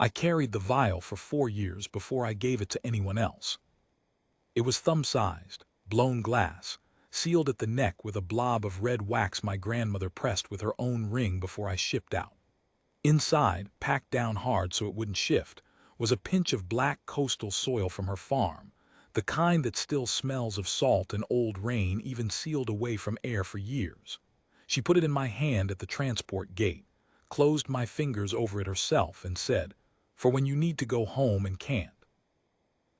I carried the vial for 4 years before I gave it to anyone else. It was thumb-sized, blown glass, sealed at the neck with a blob of red wax my grandmother pressed with her own ring before I shipped out. Inside, packed down hard so it wouldn't shift, was a pinch of black coastal soil from her farm, the kind that still smells of salt and old rain even sealed away from air for years. She put it in my hand at the transport gate, closed my fingers over it herself and said, "For when you need to go home and can't."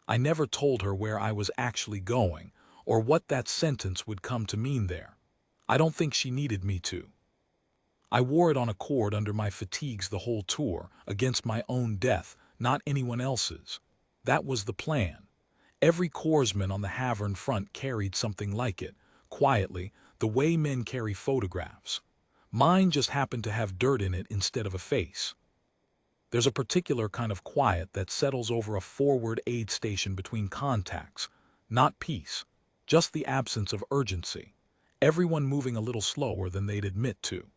I never told her where I was actually going, or what that sentence would come to mean there. I don't think she needed me to. I wore it on a cord under my fatigues the whole tour, against my own death, not anyone else's. That was the plan. Every corpsman on the Havern front carried something like it, quietly, the way men carry photographs. Mine just happened to have dirt in it instead of a face. There's a particular kind of quiet that settles over a forward aid station between contacts. Not peace, just the absence of urgency. Everyone moving a little slower than they'd admit to.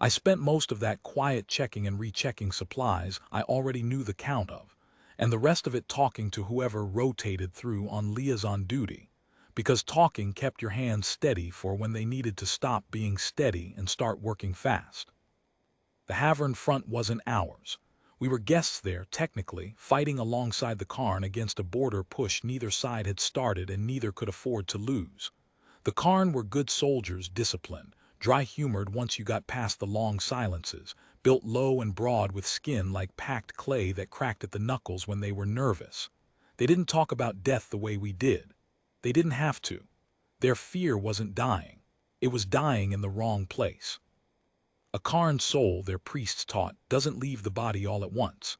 I spent most of that quiet checking and rechecking supplies I already knew the count of, and the rest of it talking to whoever rotated through on liaison duty, because talking kept your hands steady for when they needed to stop being steady and start working fast. The Havern front wasn't ours. We were guests there, technically, fighting alongside the Cairn against a border push neither side had started and neither could afford to lose. The Cairn were good soldiers, disciplined, dry-humored once you got past the long silences, built low and broad with skin like packed clay that cracked at the knuckles when they were nervous. They didn't talk about death the way we did. They didn't have to. Their fear wasn't dying. It was dying in the wrong place. A Cairn soul, their priests taught, doesn't leave the body all at once.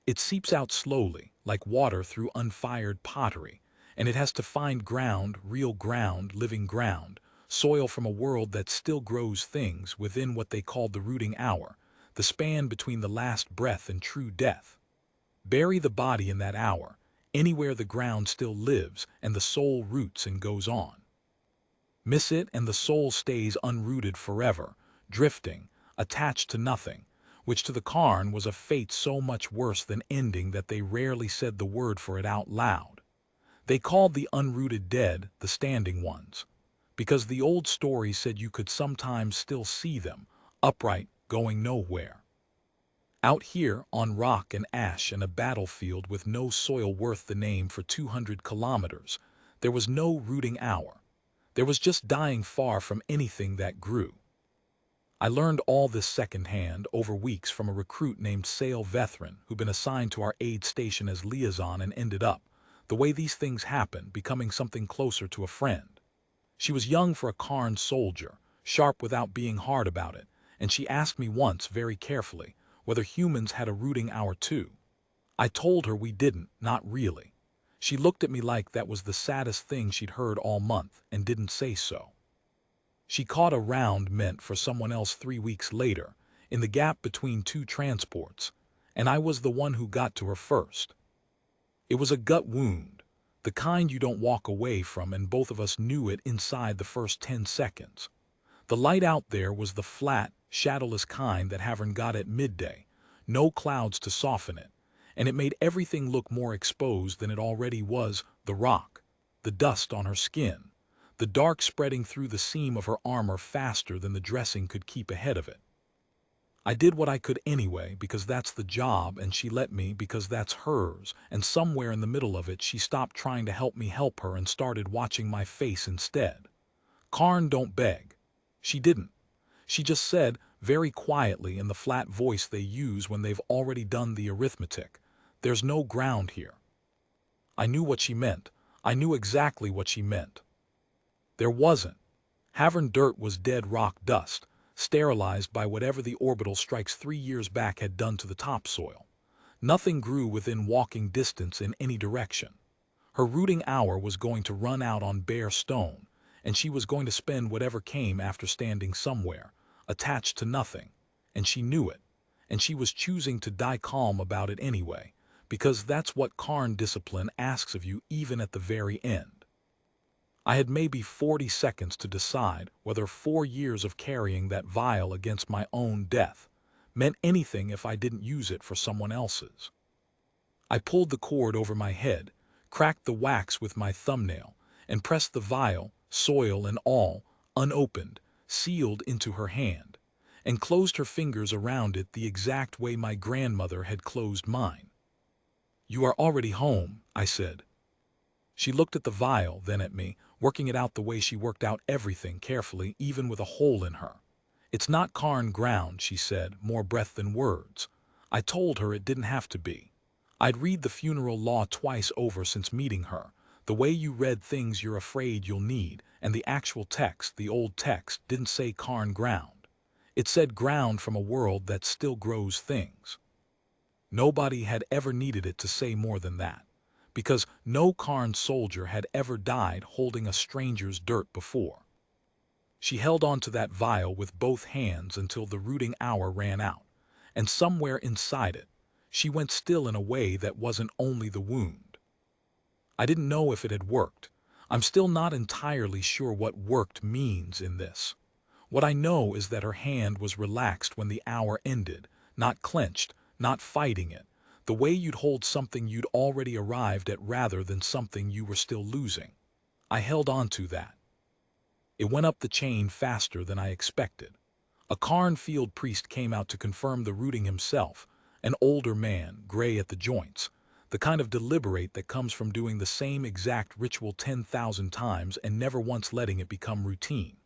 It seeps out slowly, like water through unfired pottery, and it has to find ground, real ground, living ground, soil from a world that still grows things within what they called the rooting hour, the span between the last breath and true death. Bury the body in that hour, anywhere the ground still lives and the soul roots and goes on. Miss it and the soul stays unrooted forever, drifting, attached to nothing, which to the Cairn was a fate so much worse than ending that they rarely said the word for it out loud. They called the unrooted dead the standing ones, because the old story said you could sometimes still see them, upright, going nowhere. Out here, on rock and ash and a battlefield with no soil worth the name for 200 kilometers, there was no rooting hour. There was just dying far from anything that grew. I learned all this secondhand over weeks from a recruit named Sale Vethrin, who'd been assigned to our aid station as liaison and ended up, the way these things happen, becoming something closer to a friend. She was young for a Cairn soldier, sharp without being hard about it, and she asked me once very carefully whether humans had a rooting hour too. I told her we didn't, not really. She looked at me like that was the saddest thing she'd heard all month and didn't say so. She caught a round meant for someone else 3 weeks later, in the gap between two transports, and I was the one who got to her first. It was a gut wound, the kind you don't walk away from, and both of us knew it inside the first 10 seconds. The light out there was the flat, shadowless kind that Havern got at midday, no clouds to soften it, and it made everything look more exposed than it already was: the rock, the dust on her skin, the dark spreading through the seam of her armor faster than the dressing could keep ahead of it. I did what I could anyway, because that's the job, and she let me because that's hers, and somewhere in the middle of it she stopped trying to help me help her and started watching my face instead. Cairn don't beg. She didn't. She just said, very quietly in the flat voice they use when they've already done the arithmetic, "There's no ground here." I knew what she meant. I knew exactly what she meant. There wasn't. Havern dirt was dead rock dust, sterilized by whatever the orbital strikes 3 years back had done to the topsoil. Nothing grew within walking distance in any direction. Her rooting hour was going to run out on bare stone, and she was going to spend whatever came after standing somewhere, attached to nothing, and she knew it, and she was choosing to die calm about it anyway, because that's what Cairn discipline asks of you even at the very end. I had maybe 40 seconds to decide whether 4 years of carrying that vial against my own death, meant anything if I didn't use it for someone else's. I pulled the cord over my head, cracked the wax with my thumbnail, and pressed the vial, soil and all, unopened, sealed into her hand, and closed her fingers around it the exact way my grandmother had closed mine. "You are already home," I said. She looked at the vial, then at me, working it out the way she worked out everything carefully, even with a hole in her. "It's not carn ground," she said, more breath than words. I told her it didn't have to be. I'd read the funeral law twice over since meeting her, the way you read things you're afraid you'll need, and the actual text, the old text, didn't say carn ground. It said ground from a world that still grows things. Nobody had ever needed it to say more than that, because no Karn soldier had ever died holding a stranger's dirt before. She held on to that vial with both hands until the rooting hour ran out, and somewhere inside it, she went still in a way that wasn't only the wound. I didn't know if it had worked. I'm still not entirely sure what worked means in this. What I know is that her hand was relaxed when the hour ended, not clenched, not fighting it, the way you'd hold something you'd already arrived at rather than something you were still losing. I held on to that. It went up the chain faster than I expected. A Karn field priest came out to confirm the rooting himself, an older man, gray at the joints, the kind of deliberate that comes from doing the same exact ritual 10,000 times and never once letting it become routine.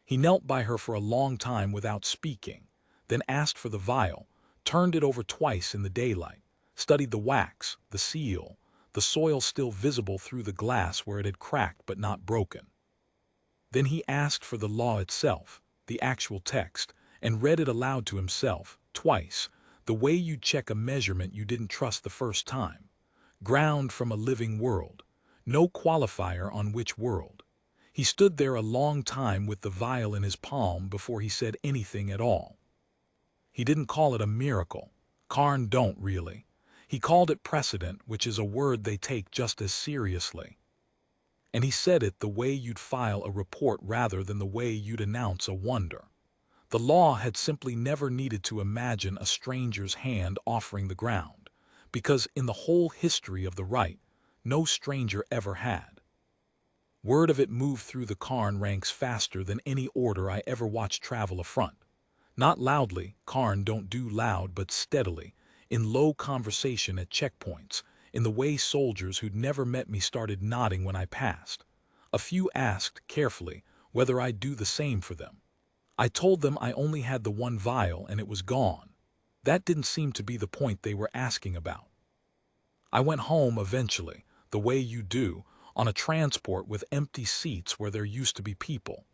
He knelt by her for a long time without speaking, then asked for the vial, turned it over twice in the daylight, studied the wax, the seal, the soil still visible through the glass where it had cracked but not broken. Then he asked for the law itself, the actual text, and read it aloud to himself, twice, the way you'd check a measurement you didn't trust the first time. Ground from a living world. No qualifier on which world. He stood there a long time with the vial in his palm before he said anything at all. He didn't call it a miracle. Karn don't really. He called it precedent, which is a word they take just as seriously. And he said it the way you'd file a report rather than the way you'd announce a wonder. The law had simply never needed to imagine a stranger's hand offering the ground, because in the whole history of the rite, no stranger ever had. Word of it moved through the Karn ranks faster than any order I ever watched travel a front. Not loudly, Karn don't do loud, but steadily, in low conversation at checkpoints, in the way soldiers who'd never met me started nodding when I passed. A few asked, carefully, whether I'd do the same for them. I told them I only had the one vial and it was gone. That didn't seem to be the point they were asking about. I went home eventually, the way you do, on a transport with empty seats where there used to be people.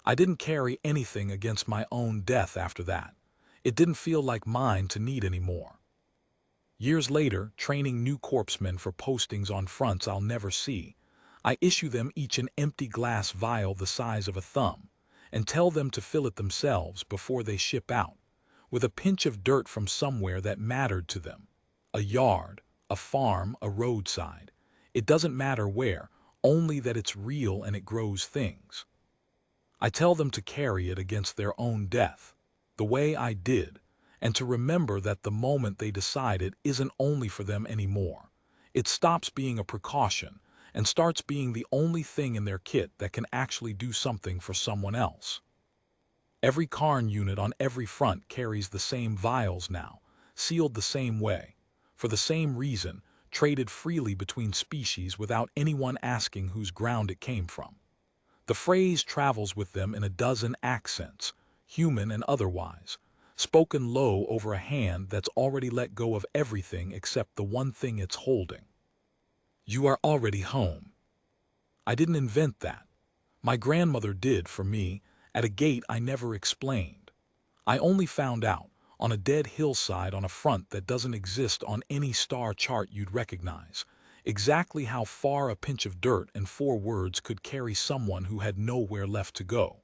I didn't carry anything against my own death after that. It didn't feel like mine to need anymore. Years later, training new corpsmen for postings on fronts I'll never see, I issue them each an empty glass vial the size of a thumb, and tell them to fill it themselves before they ship out, with a pinch of dirt from somewhere that mattered to them. A yard, a farm, a roadside. It doesn't matter where, only that it's real and it grows things. I tell them to carry it against their own death, the way I did, and to remember that the moment they decide it isn't only for them anymore. It stops being a precaution and starts being the only thing in their kit that can actually do something for someone else. Every Karn unit on every front carries the same vials now, sealed the same way, for the same reason, traded freely between species without anyone asking whose ground it came from. The phrase travels with them in a dozen accents, human and otherwise, spoken low over a hand that's already let go of everything except the one thing it's holding. You are already home. I didn't invent that. My grandmother did for me, at a gate I never explained. I only found out, on a dead hillside on a front that doesn't exist on any star chart you'd recognize, exactly how far a pinch of dirt and 4 words could carry someone who had nowhere left to go.